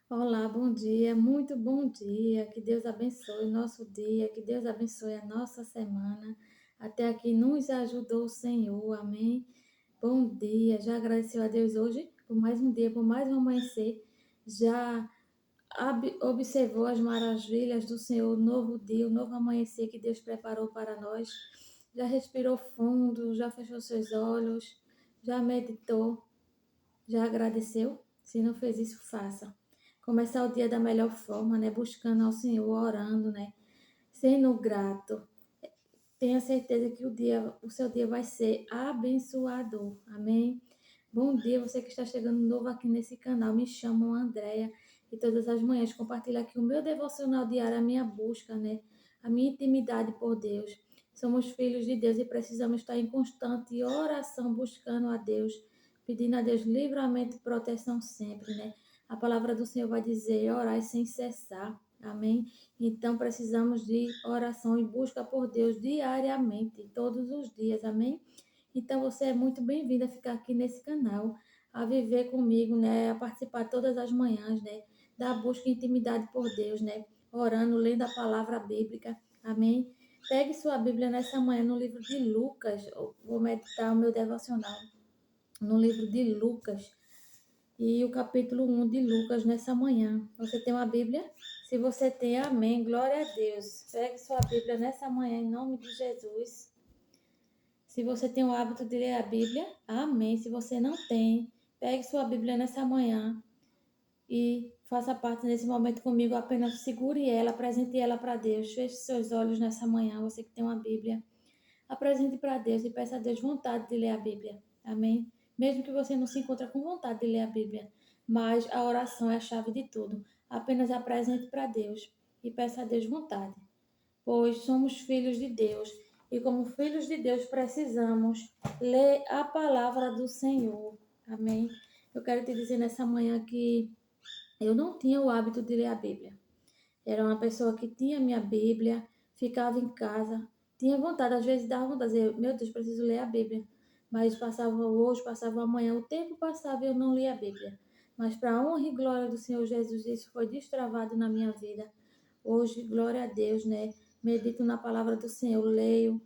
Olá, bom dia, muito bom dia. Que Deus abençoe o nosso dia, que Deus abençoe a nossa semana. Até aqui nos ajudou o Senhor, amém. Bom dia, já agradeceu a Deus hoje por mais um dia, por mais um amanhecer. Já observou as maravilhas do Senhor, o novo dia, o novo amanhecer que Deus preparou para nós. Já respirou fundo, já fechou seus olhos, já meditou. Já agradeceu? Se não fez isso, faça. Começar o dia da melhor forma, né? Buscando ao Senhor, orando, né? Sendo grato. Tenha certeza que o seu dia vai ser abençoador. Amém? Bom dia, você que está chegando novo aqui nesse canal. Me chamo Andréia e todas as manhãs compartilho aqui o meu devocional diário, a minha busca, né? A minha intimidade por Deus. Somos filhos de Deus e precisamos estar em constante oração, buscando a Deus, pedindo a Deus livramento e proteção sempre, né? A palavra do Senhor vai dizer: orai sem cessar. Amém? Então precisamos de oração e busca por Deus diariamente, todos os dias. Amém? Então você é muito bem-vindo a ficar aqui nesse canal, a viver comigo, né? A participar todas as manhãs, né? Da busca e intimidade por Deus, né? Orando, lendo a palavra bíblica. Amém? Pegue sua Bíblia nessa manhã no livro de Lucas. Eu vou meditar o meu devocional no livro de Lucas e o capítulo 1 de Lucas nessa manhã. Você tem uma Bíblia? Se você tem, amém. Glória a Deus. Pegue sua Bíblia nessa manhã em nome de Jesus. Se você tem o hábito de ler a Bíblia, amém. Se você não tem, pegue sua Bíblia nessa manhã e faça parte nesse momento comigo. Apenas segure ela, apresente ela para Deus. Feche seus olhos nessa manhã, você que tem uma Bíblia. Apresente para Deus e peça a Deus vontade de ler a Bíblia. Amém? Mesmo que você não se encontre com vontade de ler a Bíblia, mas a oração é a chave de tudo. Apenas apresente para Deus e peça a Deus vontade, pois somos filhos de Deus e como filhos de Deus precisamos ler a palavra do Senhor. Amém? Eu quero te dizer nessa manhã que eu não tinha o hábito de ler a Bíblia. Era uma pessoa que tinha minha Bíblia, ficava em casa, tinha vontade, às vezes dava vontade de dizer, meu Deus, preciso ler a Bíblia. Mas passava hoje, passava amanhã, o tempo passava e eu não lia a Bíblia. Mas para a honra e glória do Senhor Jesus, isso foi destravado na minha vida. Hoje, glória a Deus, né? Medito na palavra do Senhor, leio,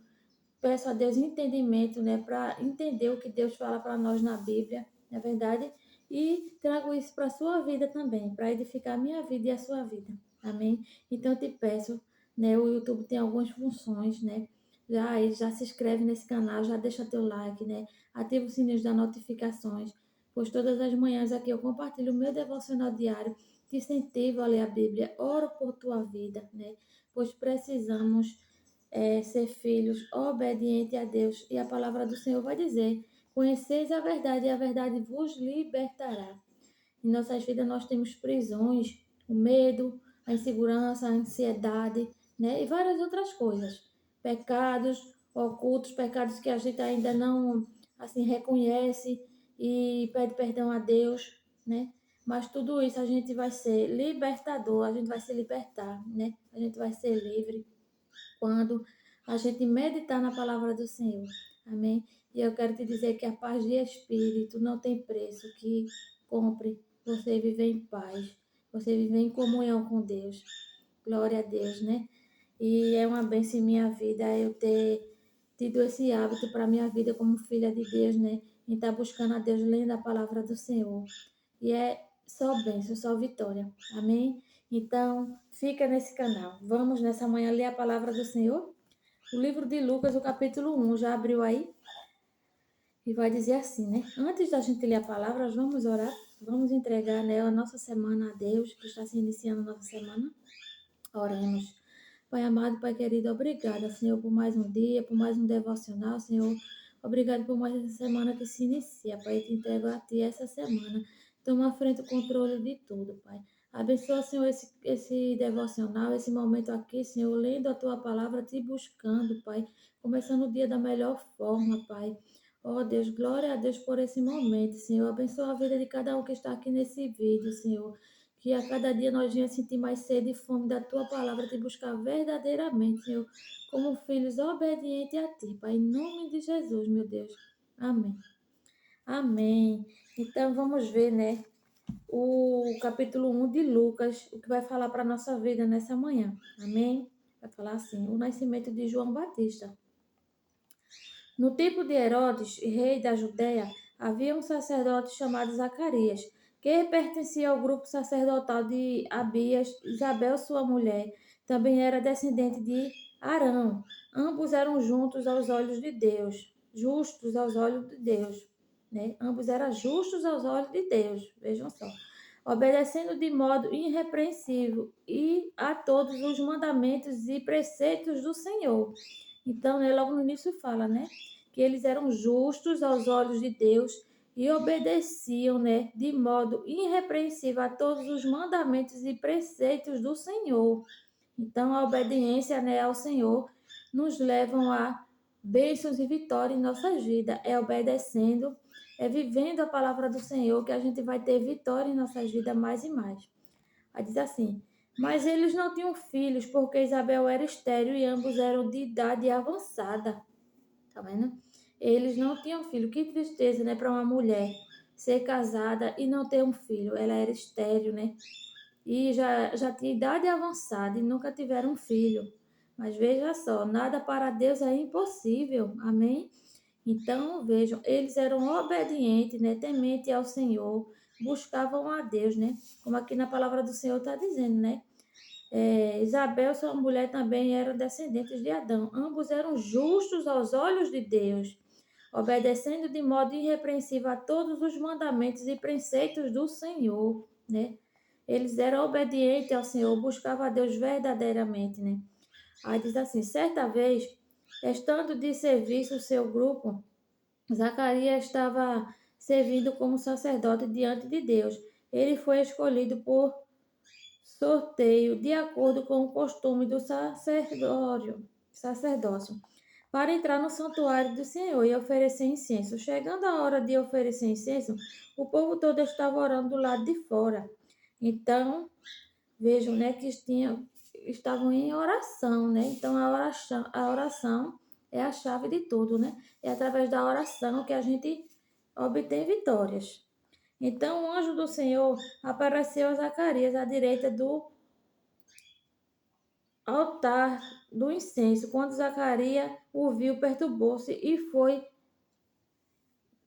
peço a Deus entendimento, né, para entender o que Deus fala para nós na Bíblia, na verdade, e trago isso para a sua vida também, para edificar a minha vida e a sua vida. Amém? Então eu te peço, né, o YouTube tem algumas funções, né? Já se inscreve nesse canal, já deixa teu like, né? Ativa o sininho das notificações, pois todas as manhãs aqui eu compartilho o meu devocional diário, te incentivo a ler a Bíblia, oro por tua vida, né? Pois precisamos ser filhos obedientes a Deus. E a palavra do Senhor vai dizer: conheceis a verdade e a verdade vos libertará. Em nossas vidas nós temos prisões, o medo, a insegurança, a ansiedade, né? E várias outras coisas. Pecados ocultos, pecados que a gente ainda não assim reconhece e pede perdão a Deus, né? Mas tudo isso a gente vai ser libertador, a gente vai se libertar, né? A gente vai ser livre quando a gente meditar na palavra do Senhor. Amém? E eu quero te dizer que a paz de espírito não tem preço que compre você viver em paz, você viver em comunhão com Deus. Glória a Deus, né? E é uma bênção em minha vida eu ter tido esse hábito para minha vida como filha de Deus, né? Em estar buscando a Deus, lendo a palavra do Senhor. E é só bênção, só vitória. Amém? Então, fica nesse canal. Vamos nessa manhã ler a palavra do Senhor? O livro de Lucas, o capítulo 1, já abriu aí? E vai dizer assim, né? Antes da gente ler a palavra, nós vamos orar. Vamos entregar, né, a nossa semana a Deus, que está se iniciando a nossa semana. Oremos. Pai amado, Pai querido, obrigada, Senhor, por mais um dia, por mais um devocional, Senhor. Obrigado por mais essa semana que se inicia, Pai. Eu te entrego a Ti essa semana. Toma à frente o controle de tudo, Pai. Abençoa, Senhor, esse devocional, esse momento aqui, Senhor, lendo a Tua palavra, Te buscando, Pai. Começando o dia da melhor forma, Pai. Oh, Deus, glória a Deus por esse momento, Senhor. Abençoa a vida de cada um que está aqui nesse vídeo, Senhor. Que a cada dia nós venhamos sentir mais sede e fome da tua palavra, te buscar verdadeiramente, Senhor, como filhos obedientes a ti, Pai, em nome de Jesus, meu Deus. Amém. Amém. Então vamos ver, né? o capítulo 1 de Lucas, o que vai falar para a nossa vida nessa manhã. Amém? Vai falar assim: o nascimento de João Batista. No tempo de Herodes, rei da Judéia, havia um sacerdote chamado Zacarias, que pertencia ao grupo sacerdotal de Abias. Isabel, sua mulher, também era descendente de Arão. Ambos eram juntos aos olhos de Deus, justos aos olhos de Deus, né? Ambos eram justos aos olhos de Deus, vejam só. Obedecendo de modo irrepreensível e a todos os mandamentos e preceitos do Senhor. Então, né, logo no início fala, né, que eles eram justos aos olhos de Deus e obedeciam, né, de modo irrepreensível a todos os mandamentos e preceitos do Senhor. Então, a obediência, né, ao Senhor nos levam a bênçãos e vitória em nossas vidas. É obedecendo, é vivendo a palavra do Senhor que a gente vai ter vitória em nossas vidas mais e mais. Aí diz assim: mas eles não tinham filhos, porque Isabel era estéril e ambos eram de idade avançada. Tá vendo? Eles não tinham filho. Que tristeza, né, para uma mulher ser casada e não ter um filho. Ela era estéril, né? E já tinha idade avançada e nunca tiveram um filho. Mas veja só, nada para Deus é impossível. Amém? Então, vejam, eles eram obedientes, né, temente ao Senhor, buscavam a Deus, né? Como aqui na palavra do Senhor está dizendo, né? Isabel, sua mulher, também eram descendentes de Adão. Ambos eram justos aos olhos de Deus, obedecendo de modo irrepreensível a todos os mandamentos e preceitos do Senhor, né? Eles eram obedientes ao Senhor, buscavam a Deus verdadeiramente, né? Aí diz assim: certa vez, estando de serviço o seu grupo, Zacarias estava servindo como sacerdote diante de Deus. Ele foi escolhido por sorteio de acordo com o costume do sacerdócio, para entrar no santuário do Senhor e oferecer incenso. Chegando a hora de oferecer incenso, o povo todo estava orando do lado de fora. Então, vejam, né, que estavam em oração, né? Então, a oração é a chave de tudo, né? É através da oração que a gente obtém vitórias. Então, o anjo do Senhor apareceu a Zacarias à direita do altar do incenso. Quando Zacarias o viu, perturbou-se e foi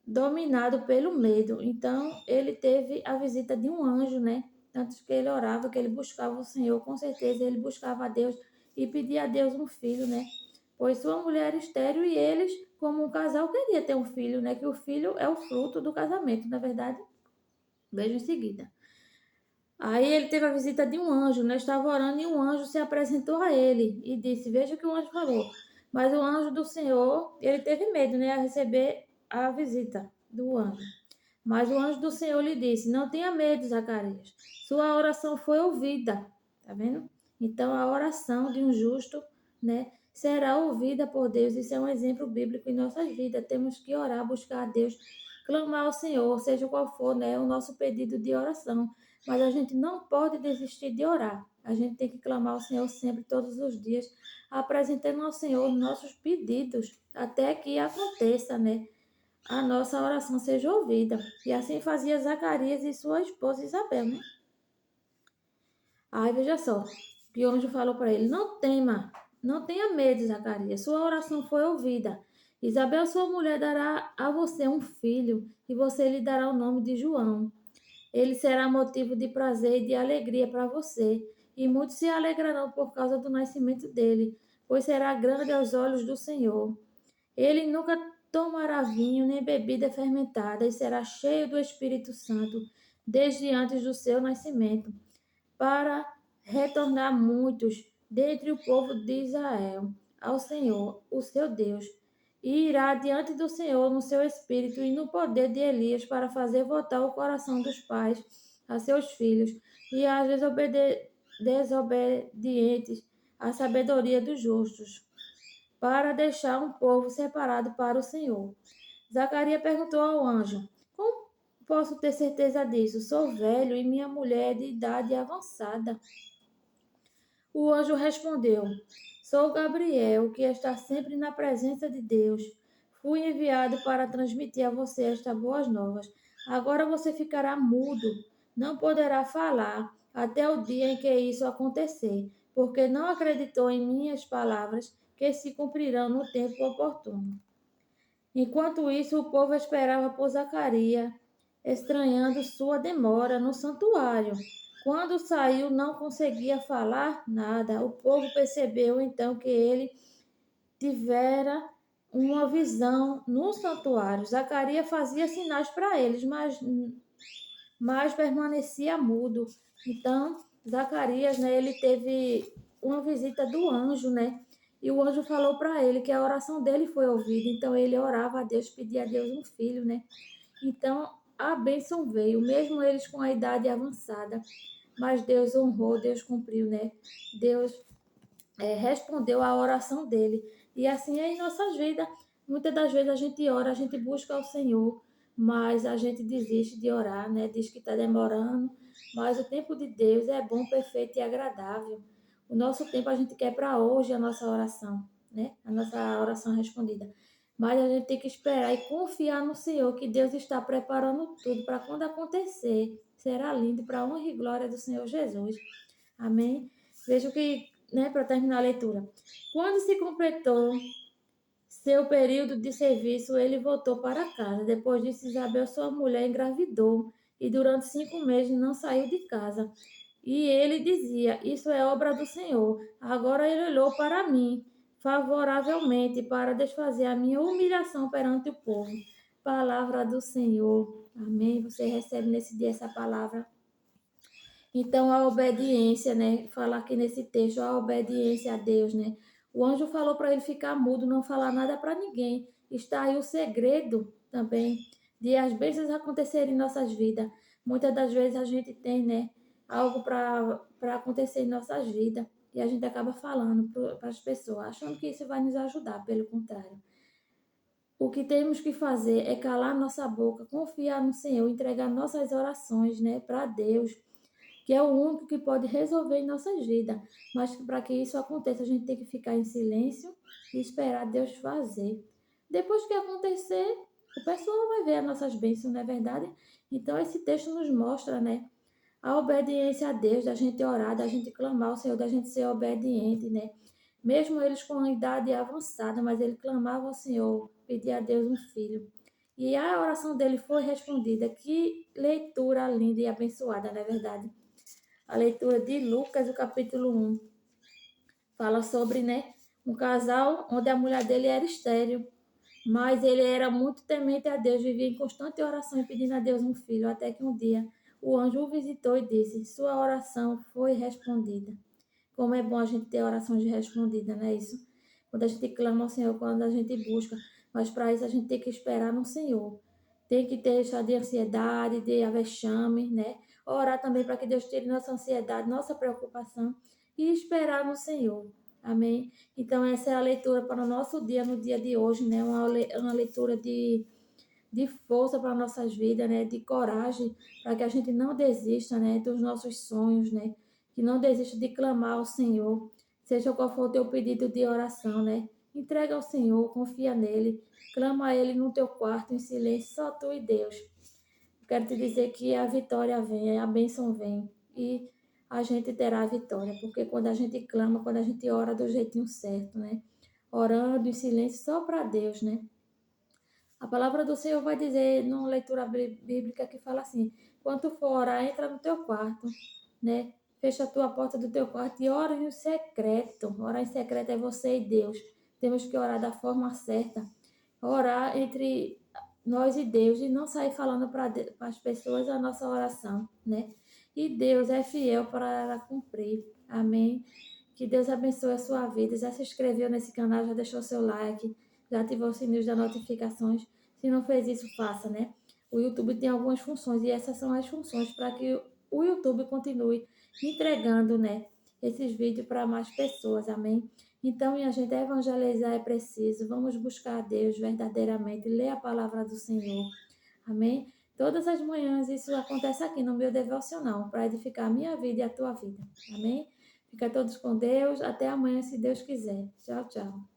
dominado pelo medo. Então, ele teve a visita de um anjo, né? Tanto que ele orava, que ele buscava o Senhor, com certeza ele buscava a Deus e pedia a Deus um filho, né? Pois sua mulher era estéril e eles, como um casal, queria ter um filho, né? Que o filho é o fruto do casamento, na verdade. Veja em seguida. Aí ele teve a visita de um anjo, né? Estava orando e um anjo se apresentou a ele e disse: veja o que o anjo falou. Mas o anjo do Senhor, ele teve medo, né? A receber a visita do anjo. Mas o anjo do Senhor lhe disse: não tenha medo, Zacarias. Sua oração foi ouvida. Tá vendo? Então a oração de um justo, né? Será ouvida por Deus. Isso é um exemplo bíblico em nossas vidas. Temos que orar, buscar a Deus, clamar ao Senhor, seja qual for, né? O nosso pedido de oração. Mas a gente não pode desistir de orar. A gente tem que clamar ao Senhor sempre, todos os dias, apresentando ao Senhor nossos pedidos, até que aconteça, né? A nossa oração seja ouvida. E assim fazia Zacarias e sua esposa Isabel, né? Aí veja só, que o anjo falou para ele: não tema, não tenha medo, Zacarias, sua oração foi ouvida. Isabel, sua mulher, dará a você um filho, e você lhe dará o nome de João. Ele será motivo de prazer e de alegria para você, e muitos se alegrarão por causa do nascimento dele, pois será grande aos olhos do Senhor. Ele nunca tomará vinho nem bebida fermentada, e será cheio do Espírito Santo desde antes do seu nascimento, para retornar muitos dentre o povo de Israel ao Senhor, o seu Deus, e irá diante do Senhor no seu espírito e no poder de Elias para fazer voltar o coração dos pais a seus filhos e às desobedientes à sabedoria dos justos, para deixar um povo separado para o Senhor. Zacarias perguntou ao anjo: como posso ter certeza disso? Sou velho e minha mulher é de idade avançada. O anjo respondeu: sou Gabriel, que está sempre na presença de Deus. Fui enviado para transmitir a você estas boas novas. Agora você ficará mudo não poderá falar até o dia em que isso acontecer, porque não acreditou em minhas palavras que se cumprirão no tempo oportuno. Enquanto isso, o povo esperava por Zacarias, estranhando sua demora no santuário. Quando saiu, não conseguia falar nada. O povo percebeu então que ele tivera uma visão no santuário. Zacarias fazia sinais para eles, mas permanecia mudo. Então, Zacarias, né, ele teve uma visita do anjo, né? E o anjo falou para ele que a oração dele foi ouvida. Então, ele orava a Deus, pedia a Deus um filho, né? Então, a bênção veio, mesmo eles com a idade avançada. Mas Deus honrou, Deus cumpriu, né? Deus respondeu à oração dele. E assim é em nossas vidas. Muitas das vezes a gente ora, a gente busca o Senhor, mas a gente desiste de orar, né? Diz que está demorando, mas o tempo de Deus é bom, perfeito e agradável. O nosso tempo a gente quer para hoje a nossa oração, né? A nossa oração respondida. Mas a gente tem que esperar e confiar no Senhor, que Deus está preparando tudo para quando acontecer. Será lindo para a honra e glória do Senhor Jesus. Amém? Veja que, né, para terminar a leitura. Quando se completou seu período de serviço, ele voltou para casa. Depois disso, Isabel, sua mulher, engravidou e durante 5 meses não saiu de casa. E ele dizia: Isso é obra do Senhor. Agora ele olhou para mim favoravelmente para desfazer a minha humilhação perante o povo. Palavra do Senhor. Amém. Você recebe nesse dia essa palavra. Então, a obediência, né? Fala aqui nesse texto, a obediência a Deus, né? O anjo falou para ele ficar mudo, não falar nada para ninguém. Está aí o segredo também de as bênçãos acontecerem em nossas vidas. Muitas das vezes a gente tem, né, algo para acontecer em nossas vidas e a gente acaba falando para as pessoas, achando que isso vai nos ajudar, pelo contrário. O que temos que fazer é calar nossa boca, confiar no Senhor, entregar nossas orações, né, para Deus, que é o único que pode resolver em nossas vidas. Mas para que isso aconteça, a gente tem que ficar em silêncio e esperar Deus fazer. Depois que acontecer, o pessoal vai ver as nossas bênçãos, não é verdade? Então, esse texto nos mostra, né? A obediência a Deus, da gente orar, da gente clamar ao Senhor, da gente ser obediente, né? Mesmo eles com a idade avançada, mas ele clamava ao Senhor, pedia a Deus um filho. E a oração dele foi respondida. Que leitura linda e abençoada, não é verdade? A leitura de Lucas, o capítulo 1, fala sobre, né, um casal onde a mulher dele era estéril, mas ele era muito temente a Deus, vivia em constante oração e pedindo a Deus um filho, até que um dia o anjo o visitou e disse: Sua oração foi respondida. Como é bom a gente ter orações respondidas, não é isso? Quando a gente clama ao Senhor, quando a gente busca, mas para isso a gente tem que esperar no Senhor. Tem que deixar de ansiedade, de avexame, né? Orar também para que Deus tire nossa ansiedade, nossa preocupação e esperar no Senhor. Amém? Então, essa é a leitura para o nosso dia, no dia de hoje, né? Uma leitura de força para nossas vidas, né? De coragem, para que a gente não desista, né? Dos nossos sonhos, né? Que não desista de clamar ao Senhor, seja qual for o teu pedido de oração, né? Entrega ao Senhor, confia nele, clama a Ele no teu quarto, em silêncio, só tu e Deus. Quero te dizer que a vitória vem, a bênção vem e a gente terá a vitória, porque quando a gente clama, quando a gente ora do jeitinho certo, né? Orando em silêncio só para Deus, né? A palavra do Senhor vai dizer numa leitura bíblica que fala assim: quando tu for orar, entra no teu quarto, né? Fecha a tua porta do teu quarto e ora em secreto. Orar em secreto é você e Deus. Temos que orar da forma certa. Orar entre nós e Deus e não sair falando para as pessoas a nossa oração, né? E Deus é fiel para cumprir. Amém. Que Deus abençoe a sua vida. Já se inscreveu nesse canal, já deixou seu like, já ativou o sininho das notificações. Se não fez isso, faça, né? O YouTube tem algumas funções e essas são as funções para que o YouTube continue entregando, né, esses vídeos para mais pessoas, amém? Então, minha gente, evangelizar é preciso. Vamos buscar a Deus verdadeiramente, ler a palavra do Senhor, amém? Todas as manhãs isso acontece aqui no meu devocional, para edificar a minha vida e a tua vida, amém? Fica todos com Deus. Até amanhã, se Deus quiser. Tchau, tchau.